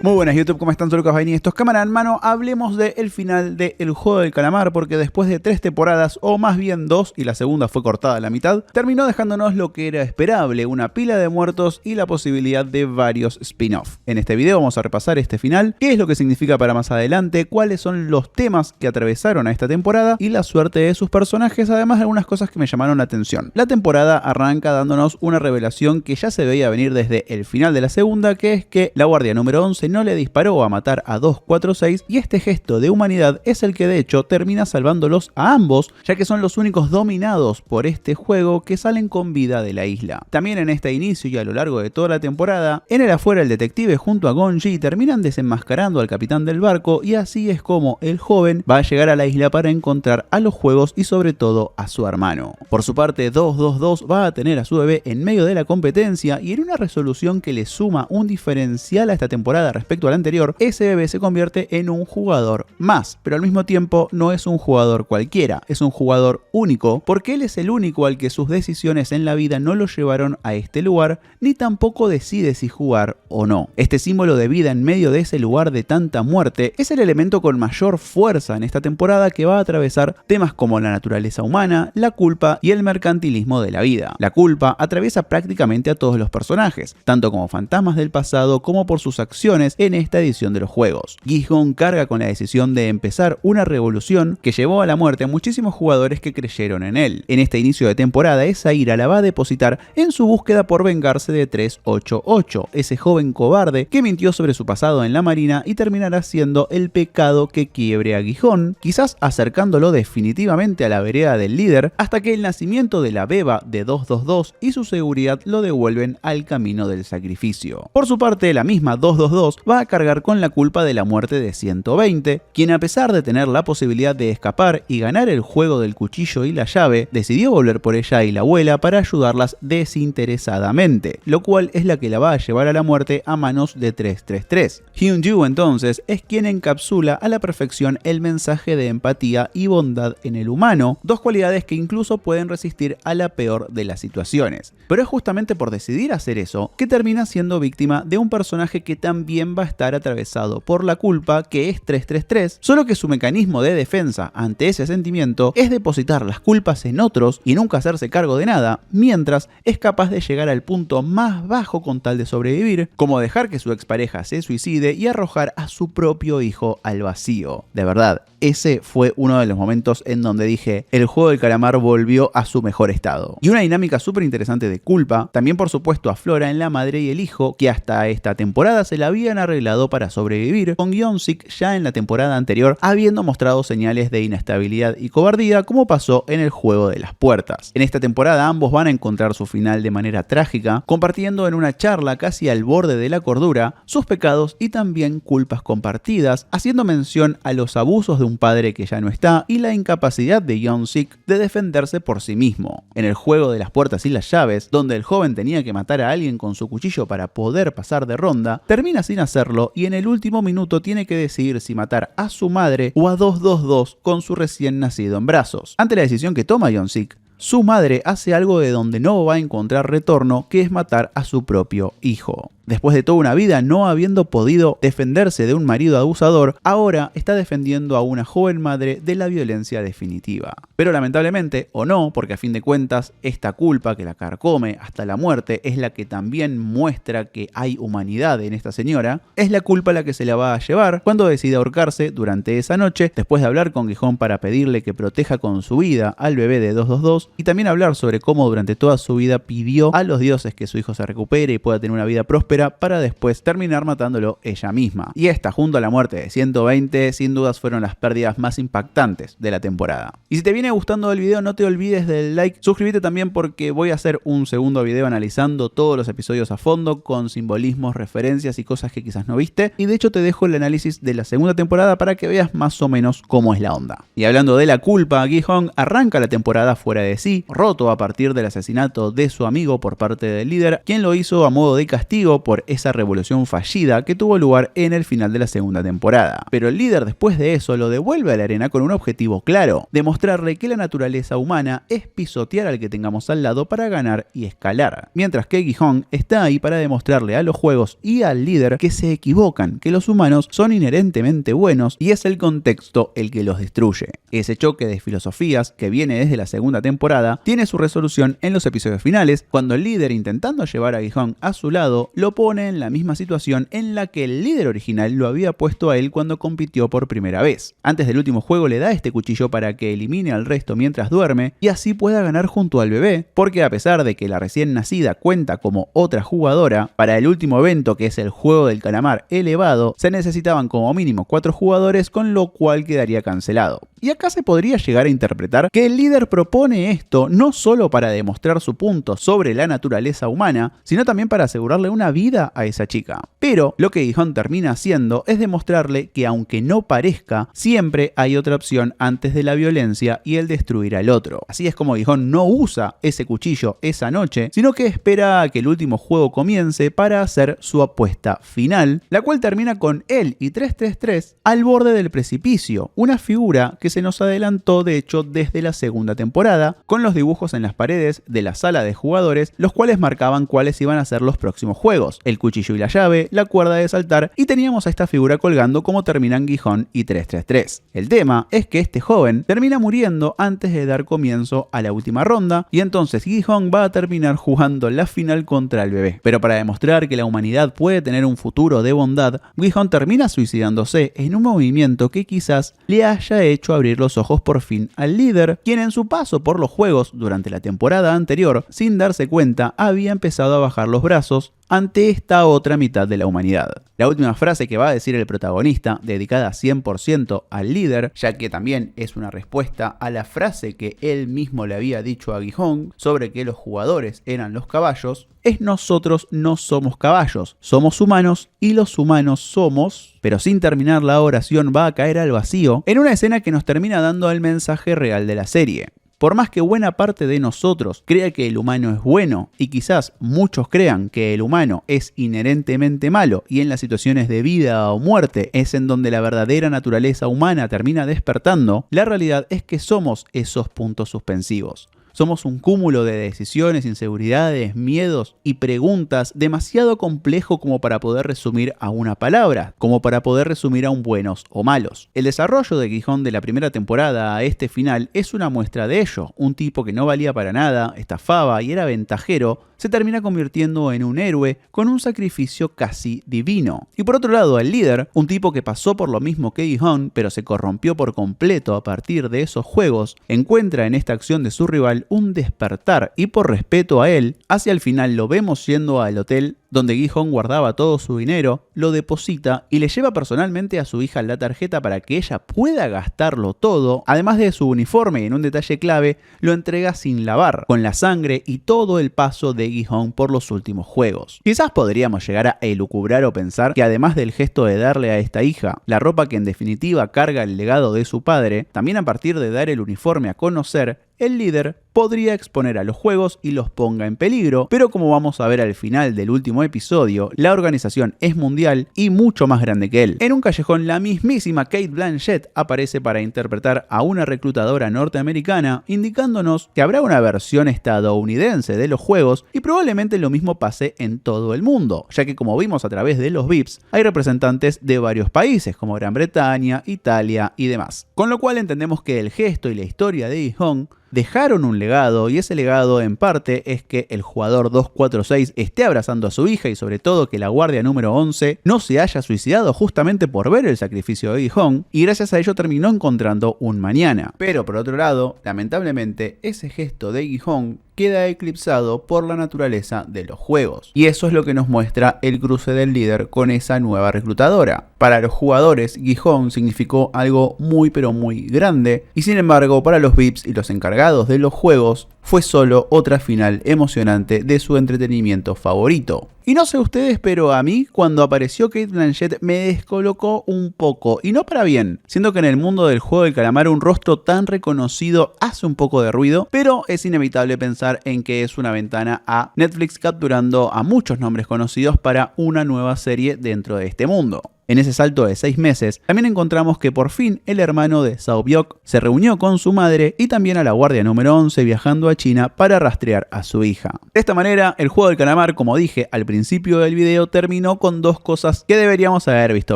Muy buenas YouTube, ¿cómo están? Soy Lucas Baini, esto es Cámara en Mano. Hablemos del final de El Juego del Calamar, porque después de 3 temporadas, o más bien 2, y la segunda fue cortada a la mitad, terminó dejándonos lo que era esperable, una pila de muertos y la posibilidad de varios spin-off. En este video vamos a repasar este final, qué es lo que significa para más adelante, cuáles son los temas que atravesaron a esta temporada y la suerte de sus personajes, además de algunas cosas que me llamaron la atención. La temporada arranca dándonos una revelación que ya se veía venir desde el final de la segunda, que es que la guardia número 11 no le disparó a matar a 246 y este gesto de humanidad es el que de hecho termina salvándolos a ambos, ya que son los únicos dominados por este juego que salen con vida de la isla. También en este inicio y a lo largo de toda la temporada, en el afuera el detective junto a Gonji terminan desenmascarando al capitán del barco y así es como el joven va a llegar a la isla para encontrar a los juegos y sobre todo a su hermano. Por su parte 222 va a tener a su bebé en medio de la competencia y en una resolución que le suma un diferencial a esta temporada respecto a la anterior, ese bebé se convierte en un jugador más, pero al mismo tiempo no es un jugador cualquiera, es un jugador único, porque él es el único al que sus decisiones en la vida no lo llevaron a este lugar, ni tampoco decide si jugar o no. Este símbolo de vida en medio de ese lugar de tanta muerte es el elemento con mayor fuerza en esta temporada que va a atravesar temas como la naturaleza humana, la culpa y el mercantilismo de la vida. La culpa atraviesa prácticamente a todos los personajes, tanto como fantasmas del pasado como por sus acciones en esta edición de los juegos. Gi-hun carga con la decisión de empezar una revolución que llevó a la muerte a muchísimos jugadores que creyeron en él. En este inicio de temporada esa ira la va a depositar en su búsqueda por vengarse de 388, ese joven cobarde que mintió sobre su pasado en la marina y terminará siendo el pecado que quiebre a Gi-hun, quizás acercándolo definitivamente a la vereda del líder, hasta que el nacimiento de la beba de 222 y su seguridad lo devuelven al camino del sacrificio. Por su parte, la misma 222 va a cargar con la culpa de la muerte de 120, quien a pesar de tener la posibilidad de escapar y ganar el juego del cuchillo y la llave, decidió volver por ella y la abuela para ayudarlas desinteresadamente, lo cual es la que la va a llevar a la muerte a manos de 333. Hyun-ju entonces es quien encapsula a la perfección el mensaje de empatía y bondad en el humano, dos cualidades que incluso pueden resistir a la peor de las situaciones. Pero es justamente por decidir hacer eso que termina siendo víctima de un personaje que también va a estar atravesado por la culpa, que es 333, solo que su mecanismo de defensa ante ese sentimiento es depositar las culpas en otros y nunca hacerse cargo de nada, mientras es capaz de llegar al punto más bajo con tal de sobrevivir, como dejar que su expareja se suicide y arrojar a su propio hijo al vacío. De verdad, ese fue uno de los momentos en donde dije, el Juego del Calamar volvió a su mejor estado. Y una dinámica súper interesante de culpa, también por supuesto aflora en la madre y el hijo, que hasta esta temporada se la habían arreglado para sobrevivir, con Yeon-sik ya en la temporada anterior habiendo mostrado señales de inestabilidad y cobardía, como pasó en el Juego de las Puertas. En esta temporada ambos van a encontrar su final de manera trágica, compartiendo en una charla casi al borde de la cordura sus pecados y también culpas compartidas, haciendo mención a los abusos de un padre que ya no está y la incapacidad de Yeon-sik de defenderse por sí mismo. En el Juego de las Puertas y las Llaves, donde el joven tenía que matar a alguien con su cuchillo para poder pasar de ronda, termina sin hacerlo y en el último minuto tiene que decidir si matar a su madre o a 222 con su recién nacido en brazos. Ante la decisión que toma Yeon-sik, su madre hace algo de donde no va a encontrar retorno, que es matar a su propio hijo. Después de toda una vida no habiendo podido defenderse de un marido abusador, ahora está defendiendo a una joven madre de la violencia definitiva. Pero lamentablemente, o no, porque a fin de cuentas, esta culpa que la carcome hasta la muerte es la que también muestra que hay humanidad en esta señora, es la culpa la que se la va a llevar cuando decide ahorcarse durante esa noche, después de hablar con Gi-hun para pedirle que proteja con su vida al bebé de 222, y también hablar sobre cómo durante toda su vida pidió a los dioses que su hijo se recupere y pueda tener una vida próspera, para después terminar matándolo ella misma. Y esta, junto a la muerte de 120, sin dudas fueron las pérdidas más impactantes de la temporada. Y si te viene gustando el video, no te olvides del like, suscríbete también porque voy a hacer un segundo video analizando todos los episodios a fondo, con simbolismos, referencias y cosas que quizás no viste, y de hecho te dejo el análisis de la segunda temporada para que veas más o menos cómo es la onda. Y hablando de la culpa, Gi-hun arranca la temporada fuera de sí, roto a partir del asesinato de su amigo por parte del líder, quien lo hizo a modo de castigo por esa revolución fallida que tuvo lugar en el final de la segunda temporada. Pero el líder después de eso lo devuelve a la arena con un objetivo claro: demostrarle que la naturaleza humana es pisotear al que tengamos al lado para ganar y escalar, mientras que Gi-Hong está ahí para demostrarle a los juegos y al líder que se equivocan, que los humanos son inherentemente buenos y es el contexto el que los destruye. Ese choque de filosofías que viene desde la segunda temporada tiene su resolución en los episodios finales, cuando el líder, intentando llevar a Gi-Hong a su lado, lo pone en la misma situación en la que el líder original lo había puesto a él cuando compitió por primera vez. Antes del último juego le da este cuchillo para que elimine al resto mientras duerme y así pueda ganar junto al bebé, porque a pesar de que la recién nacida cuenta como otra jugadora, para el último evento, que es el juego del calamar elevado, se necesitaban como mínimo 4 jugadores, con lo cual quedaría cancelado. Y acá se podría llegar a interpretar que el líder propone esto no solo para demostrar su punto sobre la naturaleza humana, sino también para asegurarle una vida a esa chica. Pero lo que Gi-Hong termina haciendo es demostrarle que, aunque no parezca, siempre hay otra opción antes de la violencia y el destruir al otro. Así es como Gi-Hong no usa ese cuchillo esa noche, sino que espera a que el último juego comience para hacer su apuesta final, la cual termina con él y 333 al borde del precipicio, una figura que se nos adelantó de hecho desde la segunda temporada, con los dibujos en las paredes de la sala de jugadores, los cuales marcaban cuáles iban a ser los próximos juegos: el cuchillo y la llave, la cuerda de saltar, y teníamos a esta figura colgando como terminan Gi-Hong y 333. El tema es que este joven termina muriendo antes de dar comienzo a la última ronda, y entonces Gi-Hong va a terminar jugando la final contra el bebé. Pero para demostrar que la humanidad puede tener un futuro de bondad, Gi-Hong termina suicidándose en un movimiento que quizás le haya hecho abrir los ojos por fin al líder, quien en su paso por los juegos durante la temporada anterior, sin darse cuenta, había empezado a bajar los brazos ante esta otra mitad de la humanidad. La última frase que va a decir el protagonista, dedicada 100% al líder, ya que también es una respuesta a la frase que él mismo le había dicho a Gi-Hong sobre que los jugadores eran los caballos, es: nosotros no somos caballos, somos humanos y los humanos somos... Pero sin terminar la oración va a caer al vacío en una escena que nos termina dando el mensaje real de la serie. Por más que buena parte de nosotros crea que el humano es bueno, y quizás muchos crean que el humano es inherentemente malo, y en las situaciones de vida o muerte es en donde la verdadera naturaleza humana termina despertando, la realidad es que somos esos puntos suspensivos. Somos un cúmulo de decisiones, inseguridades, miedos y preguntas demasiado complejo como para poder resumir a una palabra, como para poder resumir a un buenos o malos. El desarrollo de Gi-Hong de la primera temporada a este final es una muestra de ello. Un tipo que no valía para nada, estafaba y era ventajero, se termina convirtiendo en un héroe con un sacrificio casi divino. Y por otro lado, el líder, un tipo que pasó por lo mismo que Gi-Hong, pero se corrompió por completo a partir de esos juegos, encuentra en esta acción de su rival un despertar, y por respeto a él, hacia el final lo vemos yendo al hotel donde Gi-Hong guardaba todo su dinero, lo deposita y le lleva personalmente a su hija la tarjeta para que ella pueda gastarlo todo, además de su uniforme, y en un detalle clave, lo entrega sin lavar, con la sangre y todo el paso de Gi-Hong por los últimos juegos. Quizás podríamos llegar a elucubrar o pensar que además del gesto de darle a esta hija la ropa que en definitiva carga el legado de su padre, también a partir de dar el uniforme a conocer, el líder podría exponer a los juegos y los ponga en peligro, pero como vamos a ver al final del último episodio, la organización es mundial y mucho más grande que él. En un callejón, la mismísima Cate Blanchett aparece para interpretar a una reclutadora norteamericana, indicándonos que habrá una versión estadounidense de los juegos y probablemente lo mismo pase en todo el mundo, ya que como vimos a través de los VIPs, hay representantes de varios países como Gran Bretaña, Italia y demás. Con lo cual entendemos que el gesto y la historia de Gi-Hong dejaron un legado, y ese legado en parte es que el jugador 246 esté abrazando a su hija, y sobre todo que la guardia número 11 no se haya suicidado justamente por ver el sacrificio de Gi-Hong, y gracias a ello terminó encontrando un mañana. Pero por otro lado, lamentablemente, ese gesto de Gi-Hong queda eclipsado por la naturaleza de los juegos. Y eso es lo que nos muestra el cruce del líder con esa nueva reclutadora. Para los jugadores, Gi-Hong significó algo muy pero muy grande, y sin embargo para los VIPs y los encargados de los juegos fue solo otra final emocionante de su entretenimiento favorito. Y no sé ustedes, pero a mí cuando apareció Cate Blanchett me descolocó un poco, y no para bien, siendo que en el mundo del juego del calamar un rostro tan reconocido hace un poco de ruido, pero es inevitable pensar en que es una ventana a Netflix capturando a muchos nombres conocidos para una nueva serie dentro de este mundo. En ese salto de 6 meses, también encontramos que por fin el hermano de Sao Byok se reunió con su madre y también a la guardia número 11 viajando a China para rastrear a su hija. De esta manera, el juego del calamar, como dije al principio del video, terminó con dos cosas que deberíamos haber visto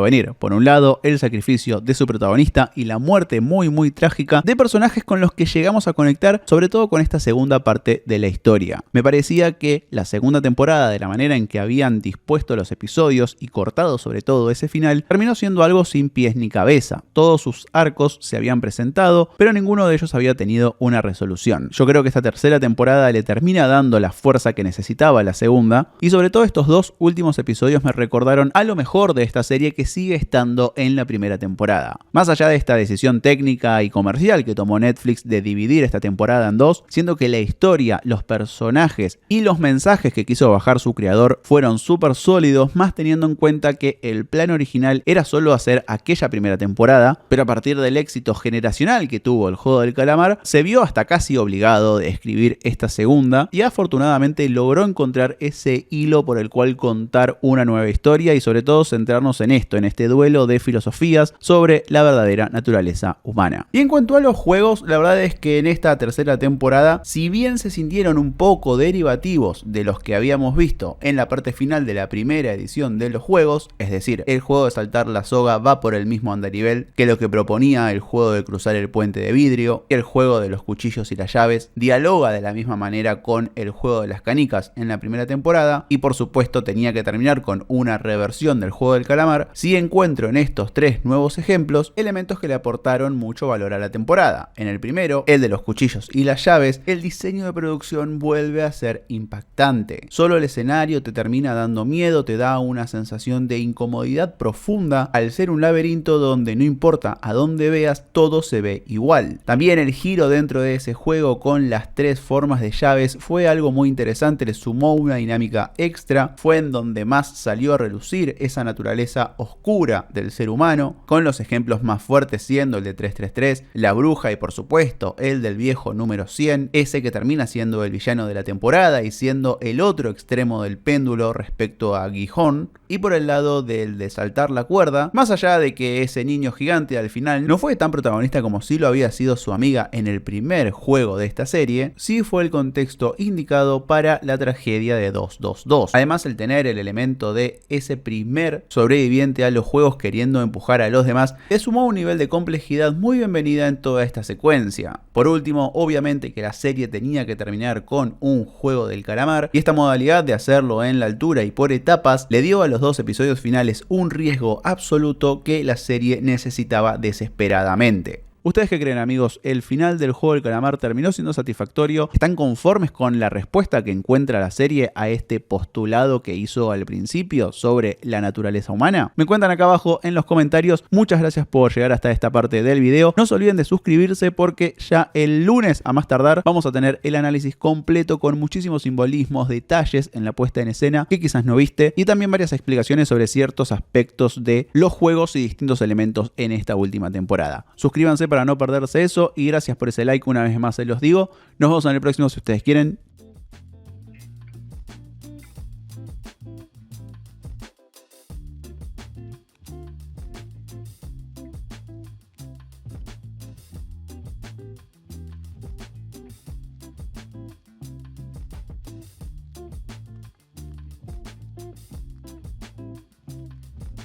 venir. Por un lado, el sacrificio de su protagonista y la muerte muy trágica de personajes con los que llegamos a conectar, sobre todo con esta segunda parte de la historia. Me parecía que la segunda temporada, de la manera en que habían dispuesto los episodios y cortado sobre todo ese final, terminó siendo algo sin pies ni cabeza. Todos sus arcos se habían presentado, pero ninguno de ellos había tenido una resolución. Yo creo que esta tercera temporada le termina dando la fuerza que necesitaba la segunda, y sobre todo estos dos últimos episodios me recordaron a lo mejor de esta serie que sigue estando en la primera temporada. Más allá de esta decisión técnica y comercial que tomó Netflix de dividir esta temporada en dos, siendo que la historia, los personajes y los mensajes que quiso bajar su creador fueron súper sólidos, más teniendo en cuenta que el plan original era solo hacer aquella primera temporada, pero a partir del éxito generacional que tuvo el juego del calamar, se vio hasta casi obligado de escribir esta segunda y afortunadamente logró encontrar ese hilo por el cual contar una nueva historia y sobre todo centrarnos en esto, en este duelo de filosofías sobre la verdadera naturaleza humana. Y en cuanto a los juegos, la verdad es que en esta tercera temporada, si bien se sintieron un poco derivativos de los que habíamos visto en la parte final de la primera edición de los juegos, es decir, el juego de saltar la soga va por el mismo andarivel que lo que proponía el juego de cruzar el puente de vidrio, y el juego de los cuchillos y las llaves dialoga de la misma manera con el juego de las canicas en la primera temporada, y por supuesto tenía que terminar con una reversión del juego del calamar. Sí encuentro en estos tres nuevos ejemplos elementos que le aportaron mucho valor a la temporada. En el primero, el de los cuchillos y las llaves, el diseño de producción vuelve a ser impactante. Solo el escenario te termina dando miedo, te da una sensación de incomodidad profunda al ser un laberinto donde no importa a dónde veas, todo se ve igual. También el giro dentro de ese juego con las tres formas de llaves fue algo muy interesante, le sumó una dinámica extra, fue en donde más salió a relucir esa naturaleza oscura del ser humano, con los ejemplos más fuertes siendo el de 333, la bruja y por supuesto el del viejo número 100, ese que termina siendo el villano de la temporada y siendo el otro extremo del péndulo respecto a Gijón. Y por el lado del de saltar la cuerda, más allá de que ese niño gigante al final no fue tan protagonista como si lo había sido su amiga en el primer juego de esta serie, sí fue el contexto indicado para la tragedia de 222. Además, el tener el elemento de ese primer sobreviviente a los juegos queriendo empujar a los demás, le sumó un nivel de complejidad muy bienvenida en toda esta secuencia. Por último, obviamente que la serie tenía que terminar con un juego del calamar, y esta modalidad de hacerlo en la altura y por etapas le dio a los dos episodios finales un riesgo absoluto que la serie necesitaba desesperadamente. ¿Ustedes qué creen, amigos? ¿El final del juego del calamar terminó siendo satisfactorio? ¿Están conformes con la respuesta que encuentra la serie a este postulado que hizo al principio sobre la naturaleza humana? Me cuentan acá abajo en los comentarios. Muchas gracias por llegar hasta esta parte del video. No se olviden de suscribirse porque ya el lunes a más tardar vamos a tener el análisis completo con muchísimos simbolismos, detalles en la puesta en escena que quizás no viste, y también varias explicaciones sobre ciertos aspectos de los juegos y distintos elementos en esta última temporada. Suscríbanse para no perderse eso, y gracias por ese like una vez más, se los digo. Nos vemos en el próximo si ustedes quieren.